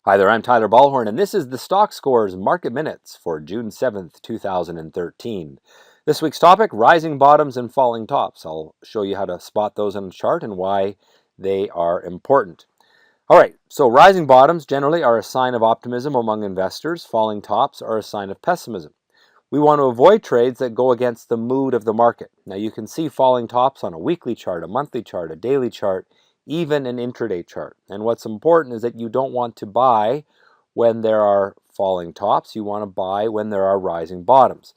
Hi there, I'm Tyler Ballhorn, and this is the Stockscores Market Minutes for June 7th, 2013. This week's topic, rising bottoms and falling tops. I'll show you how to spot those on the chart and why they are important. All right, so rising bottoms generally are a sign of optimism among investors. Falling tops are a sign of pessimism. We want to avoid trades that go against the mood of the market. Now you can see falling tops on a weekly chart, a monthly chart, a daily chart, even an intraday chart. And what's important is that you don't want to buy when there are falling tops. You want to buy when there are rising bottoms.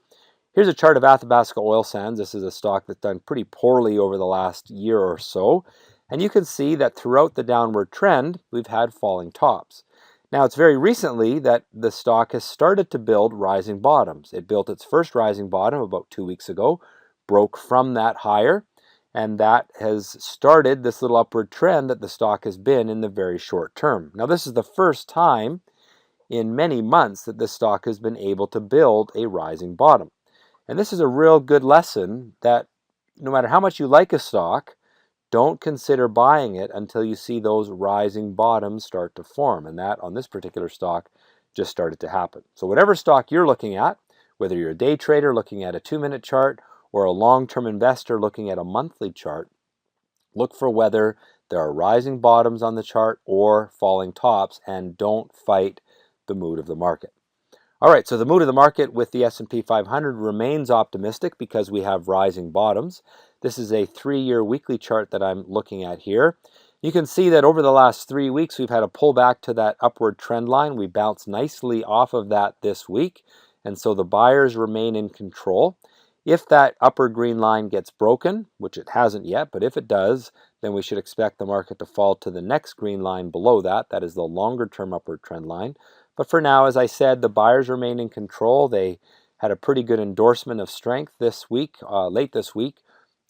Here's a chart of Athabasca Oil Sands. This is a stock that's done pretty poorly over the last year or so. And you can see that throughout the downward trend, we've had falling tops. Now, it's very recently that the stock has started to build rising bottoms. It built its first rising bottom about 2 weeks ago, broke from that higher, and that has started this little upward trend that the stock has been in the very short term. Now, this is the first time in many months that the stock has been able to build a rising bottom. And this is a real good lesson that no matter how much you like a stock, don't consider buying it until you see those rising bottoms start to form. And that on this particular stock just started to happen. So whatever stock you're looking at, whether you're a day trader looking at a 2-minute chart or a long-term investor looking at a monthly chart, look for whether there are rising bottoms on the chart or falling tops, and don't fight the mood of the market. All right, so the mood of the market with the S&P 500 remains optimistic because we have rising bottoms. This is a 3-year weekly chart that I'm looking at here. You can see that over the last 3 weeks, we've had a pullback to that upward trend line. We bounced nicely off of that this week, and so the buyers remain in control. If that upper green line gets broken, which it hasn't yet, but if it does, then we should expect the market to fall to the next green line below that. That is the longer-term upward trend line. But for now, as I said, the buyers remain in control. They had a pretty good endorsement of strength this week, late this week,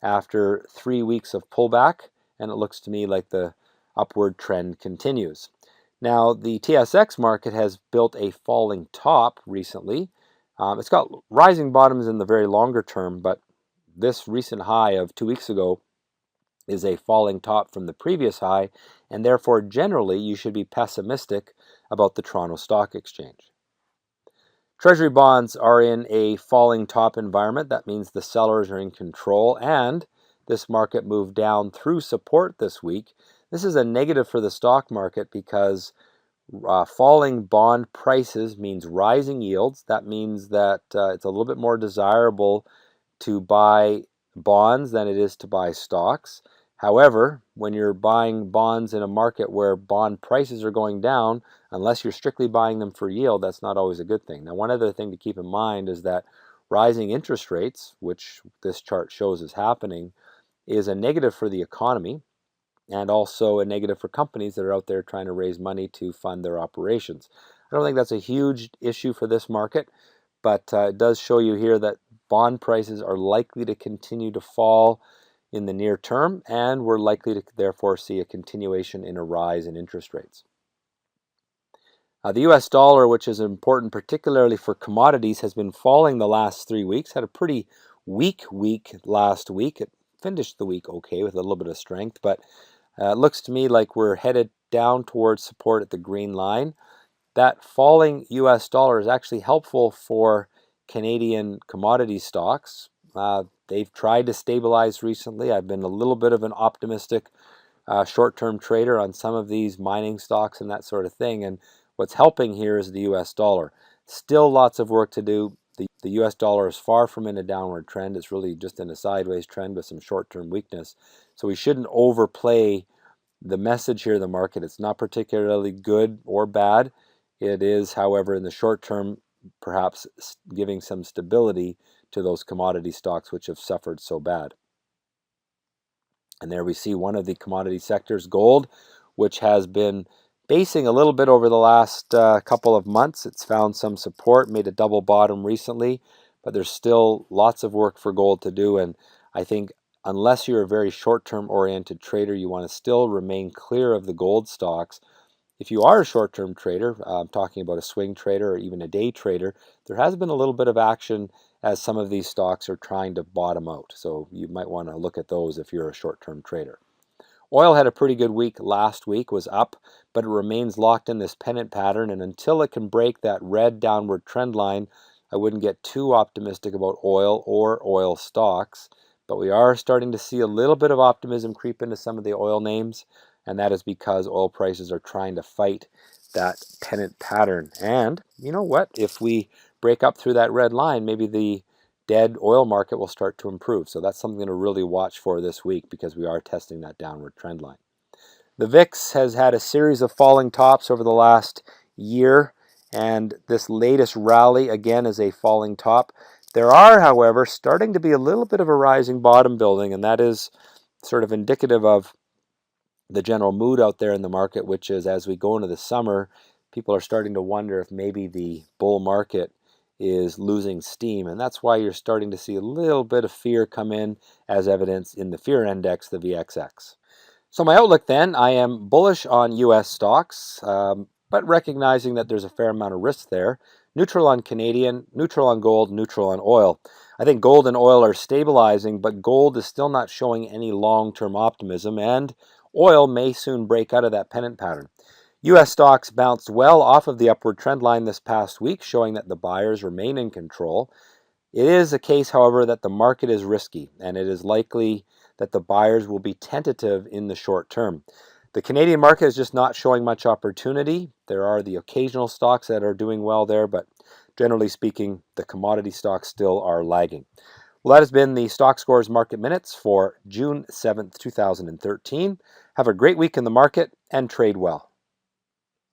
after 3 weeks of pullback, and it looks to me like the upward trend continues. Now, the TSX market has built a falling top recently. It's got rising bottoms in the very longer term, but this recent high of 2 weeks ago is a falling top from the previous high, and therefore generally you should be pessimistic about the Toronto Stock Exchange. Treasury bonds are in a falling top environment. That means the sellers are in control, and this market moved down through support this week. This is a negative for the stock market because falling bond prices means rising yields. That means that it's a little bit more desirable to buy bonds than it is to buy stocks. However, when you're buying bonds in a market where bond prices are going down, unless you're strictly buying them for yield, that's not always a good thing. Now, one other thing to keep in mind is that rising interest rates, which this chart shows is happening, is a negative for the economy and also a negative for companies that are out there trying to raise money to fund their operations. I don't think that's a huge issue for this market, but it does show you here that bond prices are likely to continue to fall in the near term, and we're likely to therefore see a continuation in a rise in interest rates. The US dollar, which is important particularly for commodities, has been falling the last 3 weeks. Had a pretty weak week last week. It finished the week okay with a little bit of strength, but it looks to me like we're headed down towards support at the green line. That falling US dollar is actually helpful for Canadian commodity stocks. They've tried to stabilize recently. I've been a little bit of an optimistic short-term trader on some of these mining stocks and that sort of thing. And what's helping here is the US dollar. Still lots of work to do. The US dollar is far from in a downward trend. It's really just in a sideways trend with some short-term weakness. So we shouldn't overplay the message here in the market. It's not particularly good or bad. It is, however, in the short term, perhaps giving some stability to those commodity stocks which have suffered so bad. And there we see one of the commodity sectors, gold, which has been basing a little bit over the last couple of months. It's found some support, made a double bottom recently, but there's still lots of work for gold to do. And I think unless you're a very short-term oriented trader, you want to still remain clear of the gold stocks. If you are a short-term trader, I'm talking about a swing trader or even a day trader, there has been a little bit of action as some of these stocks are trying to bottom out. So you might want to look at those if you're a short-term trader. Oil had a pretty good week last week, was up, but it remains locked in this pennant pattern, and until it can break that red downward trend line, I wouldn't get too optimistic about oil or oil stocks. But we are starting to see a little bit of optimism creep into some of the oil names, and that is because oil prices are trying to fight that pennant pattern. And you know what? If we break up through that red line, maybe the dead oil market will start to improve. So that's something to really watch for this week because we are testing that downward trend line. The VIX has had a series of falling tops over the last year, and this latest rally again is a falling top. There are, however, starting to be a little bit of a rising bottom building, and that is sort of indicative of the general mood out there in the market, which is as we go into the summer, people are starting to wonder if maybe the bull market is losing steam. And that's why you're starting to see a little bit of fear come in as evidenced in the fear index, the VXX. So my outlook then, I am bullish on US stocks, but recognizing that there's a fair amount of risk there. Neutral on Canadian, neutral on gold, neutral on oil. I think gold and oil are stabilizing, but gold is still not showing any long-term optimism, and oil may soon break out of that pennant pattern. U.S. stocks bounced well off of the upward trend line this past week, showing that the buyers remain in control. It is a case, however, that the market is risky, and it is likely that the buyers will be tentative in the short term. The Canadian market is just not showing much opportunity. There are the occasional stocks that are doing well there, but generally speaking, the commodity stocks still are lagging. Well, that has been the Stockscores Market Minutes for June 7th, 2013. Have a great week in the market and trade well.